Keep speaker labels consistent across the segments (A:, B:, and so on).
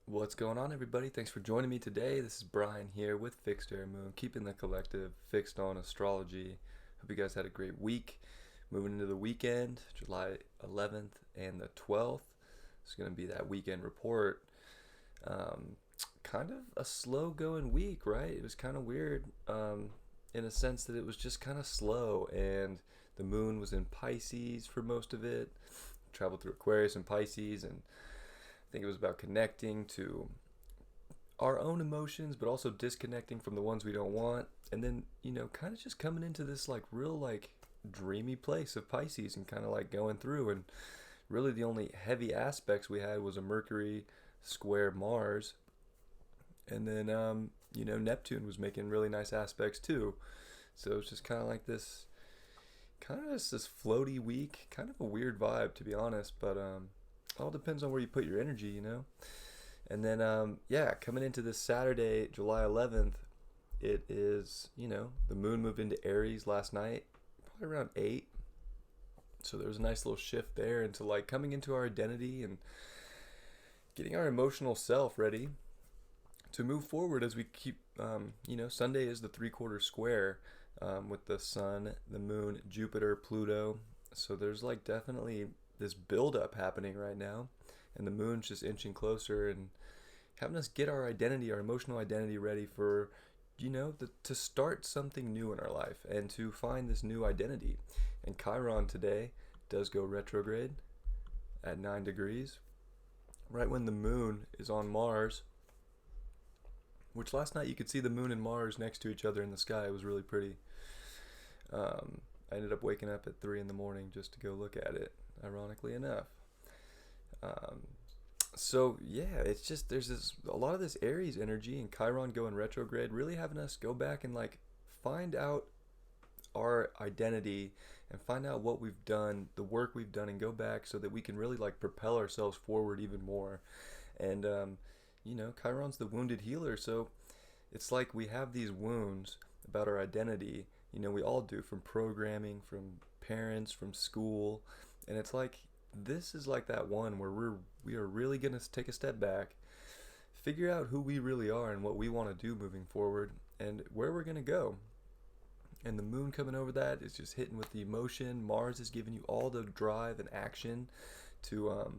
A: What's going on, everybody? Thanks for joining me today. This is Brian here with Fixed Air Moon, keeping the collective fixed on astrology. Hope you guys had a great week. Moving into the weekend, July 11th and the 12th. It's going to be that weekend report. Um, Kind of a slow going week, right? It was kind of weird in a sense that it was just kind of slow, and the moon was in Pisces for most of it. Traveled through Aquarius and Pisces, and I think it was about connecting to our own emotions, but also disconnecting from the ones we don't want. And then, kind of just coming into this like real, like, dreamy place of Pisces and kind of like going through. And really, the only heavy aspects we had was a Mercury square Mars. And then, Neptune was making really nice aspects too. So it's just kind of like this, kind of just this floaty week, kind of a weird vibe, to be honest. But all depends on where you put your energy. And then, yeah, coming into this Saturday, July 11th, it is, the moon moved into Aries last night, probably around 8. So there was a nice little shift there into like coming into our identity and getting our emotional self ready to move forward as we keep, Sunday is the 3/4 square with the sun, the moon, Jupiter, Pluto. So there's like definitely this buildup happening right now. And the moon's just inching closer and having us get our identity, our emotional identity ready for, to start something new in our life and to find this new identity. And Chiron today does go retrograde at 9 degrees, right when the moon is on Mars, which last night you could see the moon and Mars next to each other in the sky. It was really pretty. I ended up waking up at 3 in the morning just to go look at it, ironically enough. Um, So yeah, it's just there's this a lot of this Aries energy and Chiron going retrograde, really having us go back and like find out our identity and find out what we've done, the work we've done, and go back so that we can really like propel ourselves forward even more. And Chiron's the wounded healer, so it's like we have these wounds about our identity. We all do, from programming, from parents, from school, and it's like this is like that one where we are really going to take a step back, figure out who we really are and what we want to do moving forward and where we're going to go. And the moon coming over that is just hitting with the emotion. Mars is giving you all the drive and action to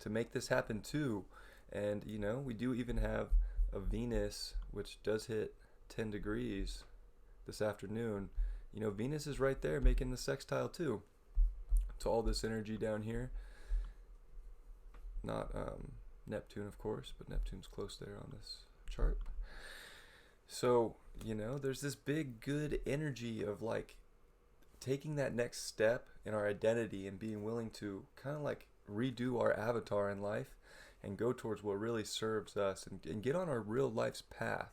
A: make this happen too. And we do even have a Venus which does hit 10 degrees this afternoon. Venus is right there making the sextile too to all this energy down here. Not Neptune, of course, but Neptune's close there on this chart. So, there's this big good energy of like taking that next step in our identity and being willing to kind of like redo our avatar in life and go towards what really serves us, and get on our real life's path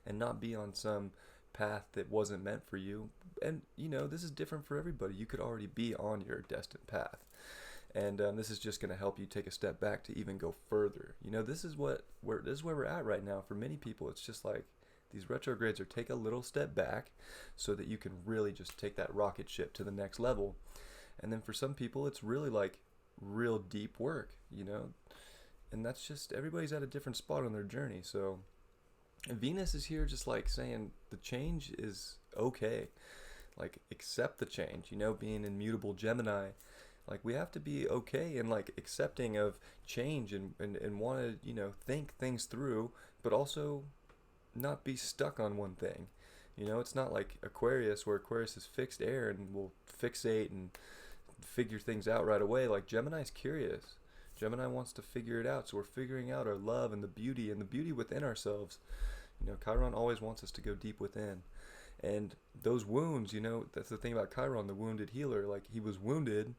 A: and not be on some path that wasn't meant for you. And this is different for everybody. You could already be on your destined path, and this is just going to help you take a step back to even go further. This is where we're at right now. For many people, it's just like these retrogrades are take a little step back so that you can really just take that rocket ship to the next level. And then for some people, it's really like real deep work. And that's just, everybody's at a different spot on their journey. So Venus is here just like saying the change is okay. Like, accept the change, being in mutable Gemini. Like, we have to be okay and like accepting of change, and want to, think things through, but also not be stuck on one thing. It's not like Aquarius, where Aquarius is fixed air and will fixate and figure things out right away. Like, Gemini's curious. Gemini wants to figure it out, so we're figuring out our love and the beauty within ourselves. Chiron always wants us to go deep within. And those wounds, that's the thing about Chiron, the wounded healer. Like, he was wounded,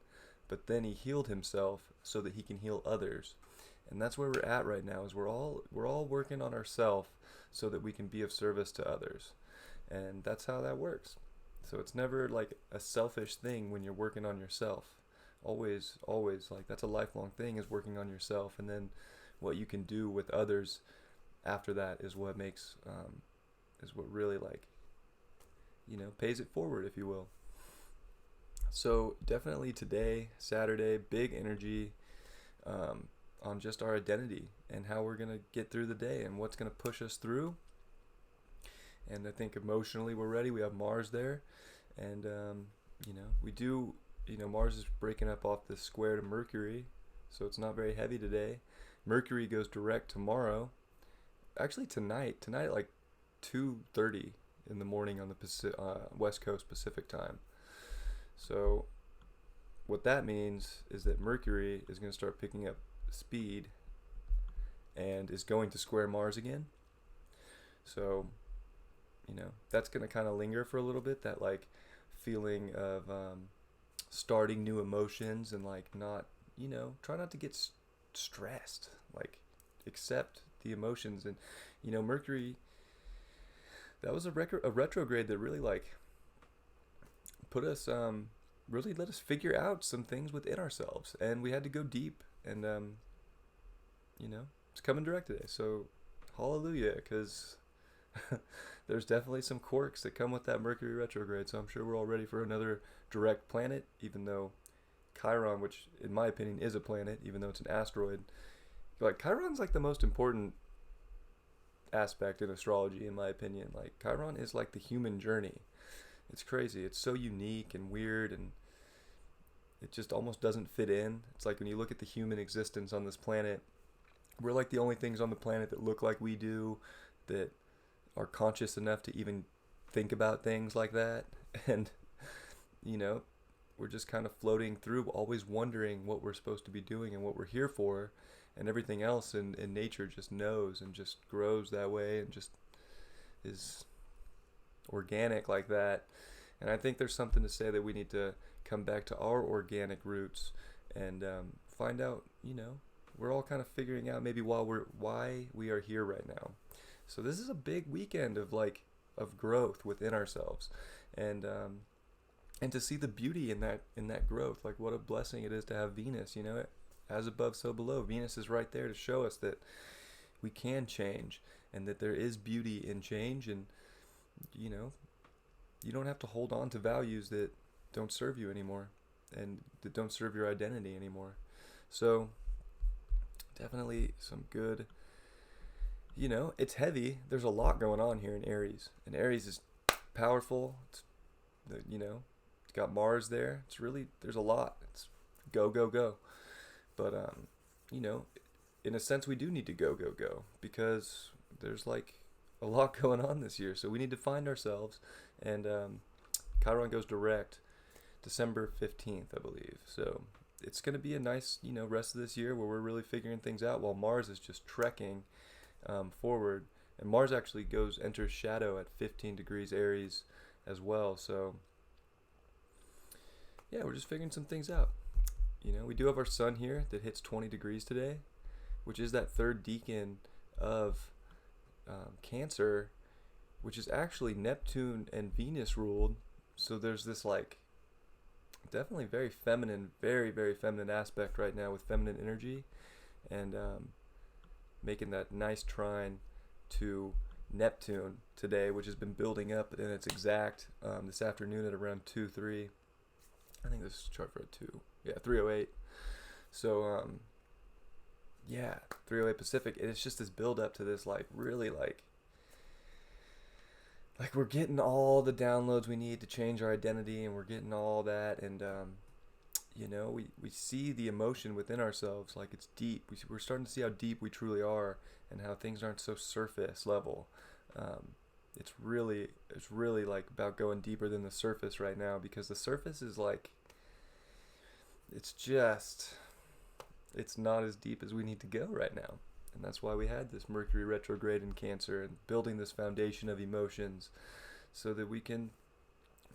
A: but then he healed himself so that he can heal others. And that's where we're at right now, is we're all working on ourselves so that we can be of service to others. And that's how that works. So it's never like a selfish thing when you're working on yourself. Always, like, that's a lifelong thing, is working on yourself, and then what you can do with others after that is what makes is what really, like, pays it forward, if you will. So definitely today, Saturday, big energy. on just our identity and how we're going to get through the day and what's going to push us through. And I think emotionally we're ready. We have Mars there. And, we do, Mars is breaking up off this square to Mercury. So it's not very heavy today. Mercury goes direct tomorrow. Actually tonight like 2:30 in the morning on the West Coast Pacific time. So what that means is that Mercury is going to start picking up speed and is going to square Mars again. So, that's going to kind of linger for a little bit, that like feeling of starting new emotions and like not, try not to get stressed, like accept the emotions. And, Mercury, that was a retrograde that really like put us, really let us figure out some things within ourselves, and we had to go deep. And it's coming direct today, so hallelujah, because there's definitely some quirks that come with that Mercury retrograde. So I'm sure we're all ready for another direct planet, even though Chiron, which in my opinion is a planet, even though it's an asteroid, like Chiron's like the most important aspect in astrology, in my opinion. Like Chiron is like the human journey. It's crazy. It's so unique and weird, and it just almost doesn't fit in. It's like when you look at the human existence on this planet, we're like the only things on the planet that look like we do, that are conscious enough to even think about things like that. And, we're just kind of floating through, always wondering what we're supposed to be doing and what we're here for. And everything else in nature just knows and just grows that way and just is organic like that. And I think there's something to say that we need to come back to our organic roots and find out, we're all kind of figuring out maybe why we are here right now. So this is a big weekend of growth within ourselves, and to see the beauty in that growth. Like, what a blessing it is to have Venus, as above so below. Venus is right there to show us that we can change and that there is beauty in change. And you don't have to hold on to values that don't serve you anymore and that don't serve your identity anymore. So definitely some good, it's heavy. There's a lot going on here in Aries, and Aries is powerful. It's got Mars there. It's really, there's a lot. It's go, go, go. But in a sense we do need to go, go, go, because there's like a lot going on this year. So we need to find ourselves. And Chiron goes direct December 15th, I believe. So it's going to be a nice, rest of this year where we're really figuring things out, while Mars is just trekking forward. And Mars actually enters shadow at 15 degrees Aries as well. So yeah, we're just figuring some things out. We do have our sun here that hits 20 degrees today, which is that third decan of Cancer, which is actually Neptune and Venus ruled. So there's this like definitely very feminine, very, very feminine aspect right now with feminine energy, and making that nice trine to Neptune today, which has been building up, and it's exact this afternoon at around 2:03. I think this is chart for 3:08. So 3:08 Pacific. It's just this build up to this like really like we're getting all the downloads we need to change our identity, and we're getting all that, and we see the emotion within ourselves, like it's deep. We're starting to see how deep we truly are, and how things aren't so surface level. It's really like about going deeper than the surface right now, because the surface is like, it's not as deep as we need to go right now. And that's why we had this Mercury retrograde in Cancer, and building this foundation of emotions so that we can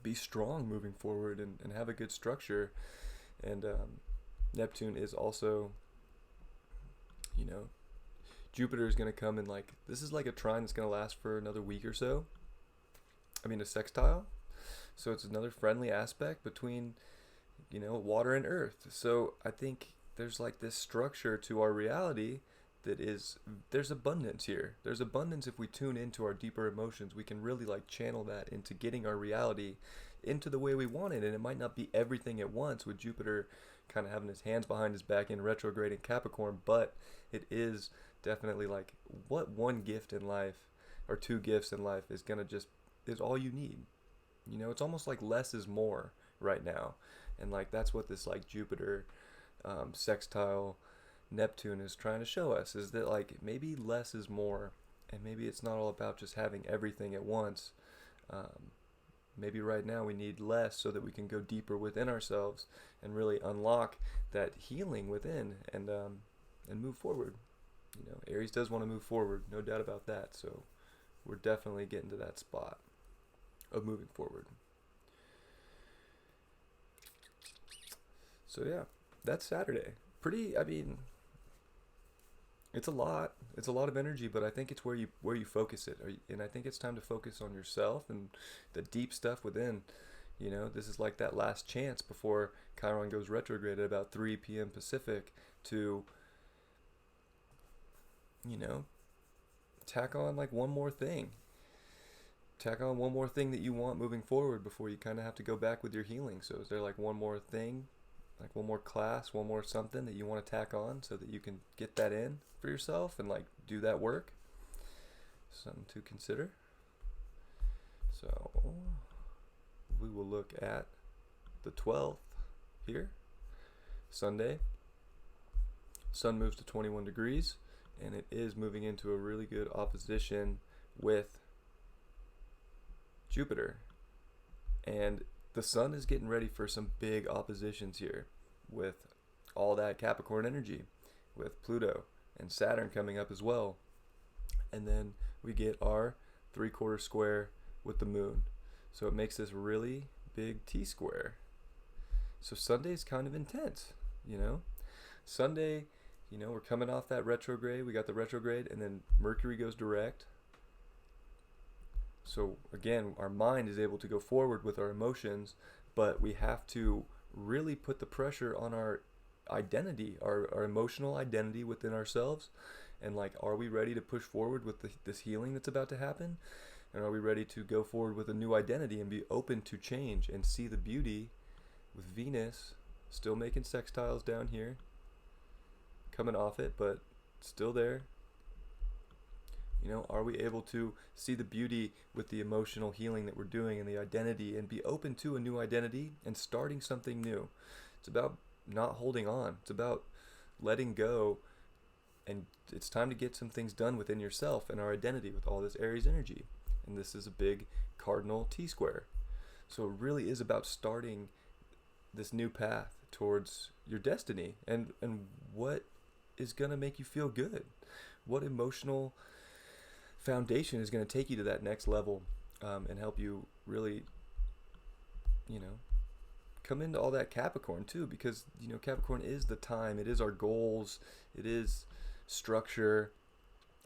A: be strong moving forward and have a good structure. And Neptune is also, Jupiter is going to come in this is like a trine that's going to last for another week or so. A sextile. So it's another friendly aspect between, water and earth. So I think there's like this structure to our reality that there's abundance here. There's abundance if we tune into our deeper emotions. We can really like channel that into getting our reality into the way we want it. And it might not be everything at once with Jupiter kind of having his hands behind his back in retrograde in Capricorn, but it is definitely like what one gift in life or two gifts in life is gonna just is all you need. It's almost like less is more right now, and like that's what this like Jupiter sextile Neptune is trying to show us, is that like maybe less is more, and maybe it's not all about just having everything at once. Maybe right now we need less so that we can go deeper within ourselves and really unlock that healing within, and move forward. Aries does want to move forward, no doubt about that. So we're definitely getting to that spot of moving forward. So yeah, that's Saturday. I mean, it's a lot. It's a lot of energy, but I think it's where you focus it. And I think it's time to focus on yourself and the deep stuff within. This is like that last chance before Chiron goes retrograde at about 3 p.m. Pacific to, tack on like one more thing. Tack on one more thing that you want moving forward before you kind of have to go back with your healing. So is there like one more thing, like one more class, one more something that you want to tack on so that you can get that in for yourself and like do that work? Something to consider. So we will look at the 12th here, Sunday. Sun moves to 21 degrees, and it is moving into a really good opposition with Jupiter. And the sun is getting ready for some big oppositions here with all that Capricorn energy, with Pluto and Saturn coming up as well. And then we get our 3/4 square with the moon. So it makes this really big T-square. So Sunday's kind of intense, Sunday, we're coming off that retrograde. We got the retrograde, and then Mercury goes direct. So again, our mind is able to go forward with our emotions, but we have to really put the pressure on our identity, our emotional identity within ourselves. And like, are we ready to push forward with this healing that's about to happen? And are we ready to go forward with a new identity and be open to change and see the beauty with Venus still making sextiles down here, coming off it, but still there? Are we able to see the beauty with the emotional healing that we're doing and the identity, and be open to a new identity and starting something new? It's about not holding on. It's about letting go, and it's time to get some things done within yourself and our identity with all this Aries energy. And this is a big cardinal T-square. So it really is about starting this new path towards your destiny, and what is going to make you feel good. What emotional foundation is going to take you to that next level, and help you really, come into all that Capricorn too, because, Capricorn is the time, it is our goals, it is structure.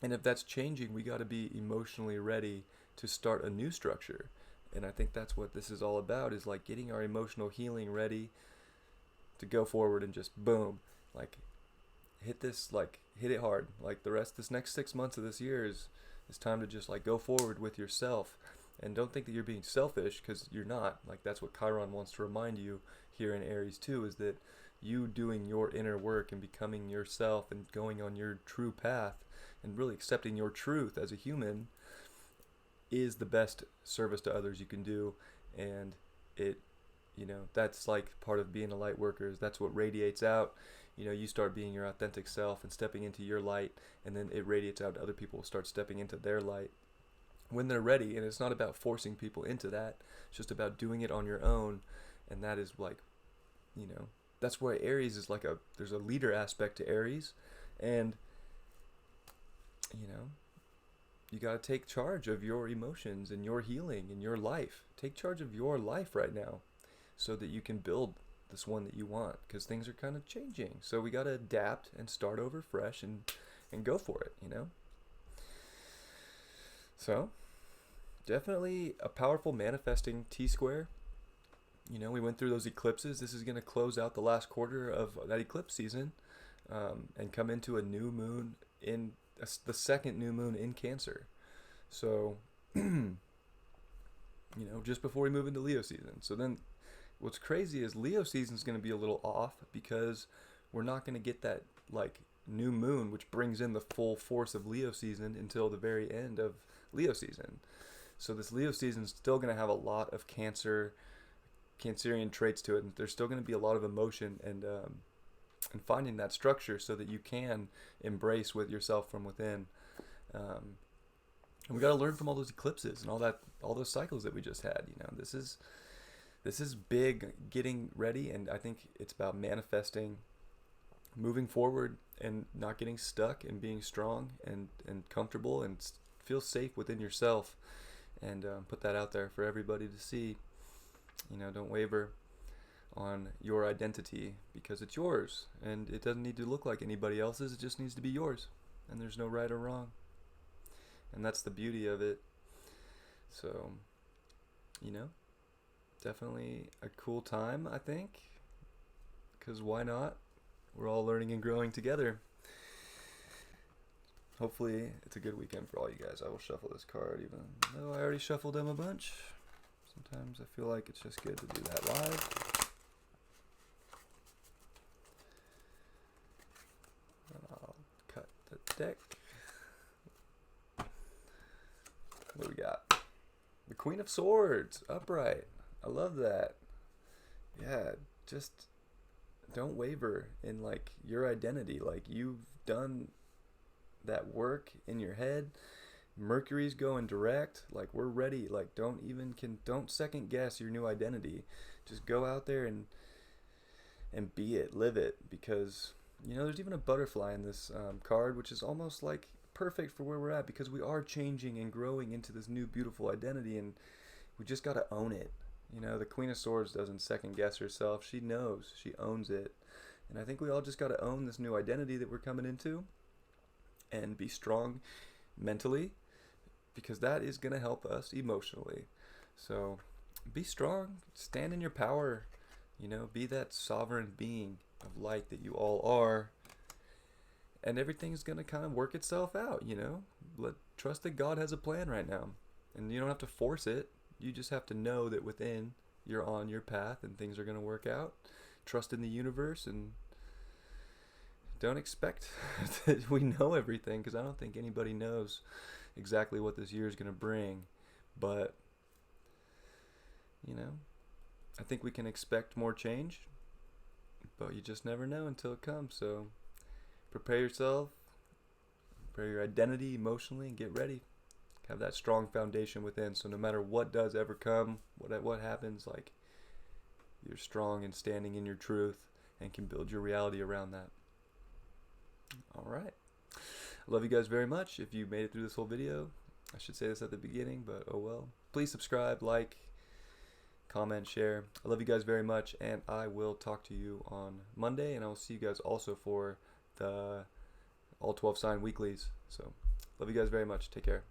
A: And if that's changing, we got to be emotionally ready to start a new structure. And I think that's what this is all about, is like getting our emotional healing ready to go forward and just boom, like hit it hard. Like this next 6 months of this year is time to just like go forward with yourself. And don't think that you're being selfish, because you're not. Like, that's what Chiron wants to remind you here in Aries too, is that you doing your inner work and becoming yourself and going on your true path and really accepting your truth as a human is the best service to others you can do. And it, that's like part of being a light worker, is that's what radiates out. You start being your authentic self and stepping into your light, and then it radiates out to other people, start stepping into their light when they're ready. And it's not about forcing people into that. It's just about doing it on your own. And that is like, that's why Aries is like there's a leader aspect to Aries. And, you got to take charge of your emotions and your healing and your life. Take charge of your life right now so that you can build this one that you want, because things are kind of changing. So we got to adapt and start over fresh and go for it, So definitely a powerful manifesting T-square. We went through those eclipses. This is going to close out the last quarter of that eclipse season, and come into a new moon in the second new moon in Cancer. So, just before we move into Leo season. So then what's crazy is Leo season's going to be a little off because we're not going to get that like new moon, which brings in the full force of Leo season until the very end of Leo season. So this Leo season is still going to have a lot of Cancerian traits to it, and there's still going to be a lot of emotion and finding that structure so that you can embrace with yourself from within. And we got to learn from all those eclipses and all those cycles that we just had. You know, this is big, getting ready, and I think it's about manifesting, moving forward, and not getting stuck, and being strong and comfortable, and feel safe within yourself, and put that out there for everybody to see. You know, don't waver on your identity because it's yours, and it doesn't need to look like anybody else's. It just needs to be yours, and there's no right or wrong, and that's the beauty of it. So, you know, definitely a cool time, I think, because why not? We're all learning and growing together. Hopefully it's a good weekend for all you guys. I will shuffle this card even though I already shuffled them a bunch. Sometimes I feel like it's just good to do that live. And I'll cut the deck. What do we got? The Queen of Swords, upright. I love that. Yeah, just don't waver in like your identity. Like, you've done that work in your head. Mercury's going direct. Like, we're ready. Like, don't second guess your new identity. Just go out there and be it, live it. Because, you know, there's even a butterfly in this card, which is almost like perfect for where we're at, because we are changing and growing into this new beautiful identity, and we just got to own it. You know, the Queen of Swords doesn't second guess herself. She knows. She owns it. And I think we all just got to own this new identity that we're coming into and be strong mentally, because that is going to help us emotionally. So be strong. Stand in your power. You know, be that sovereign being of light that you all are. And everything's going to kind of work itself out, you know. Trust that God has a plan right now. And you don't have to force it. You just have to know that within, you're on your path and things are going to work out. Trust in the universe, and don't expect that we know everything, because I don't think anybody knows exactly what this year is going to bring. But, you know, I think we can expect more change, but you just never know until it comes. So prepare yourself, prepare your identity emotionally, and get ready. Have that strong foundation within, so no matter what does ever come, what happens, like, you're strong and standing in your truth and can build your reality around that. All right. I love you guys very much. If you made it through this whole video, I should say this at the beginning, but oh well. Please subscribe, like, comment, share. I love you guys very much, and I will talk to you on Monday, and I will see you guys also for the all 12 sign weeklies. So love you guys very much. Take care.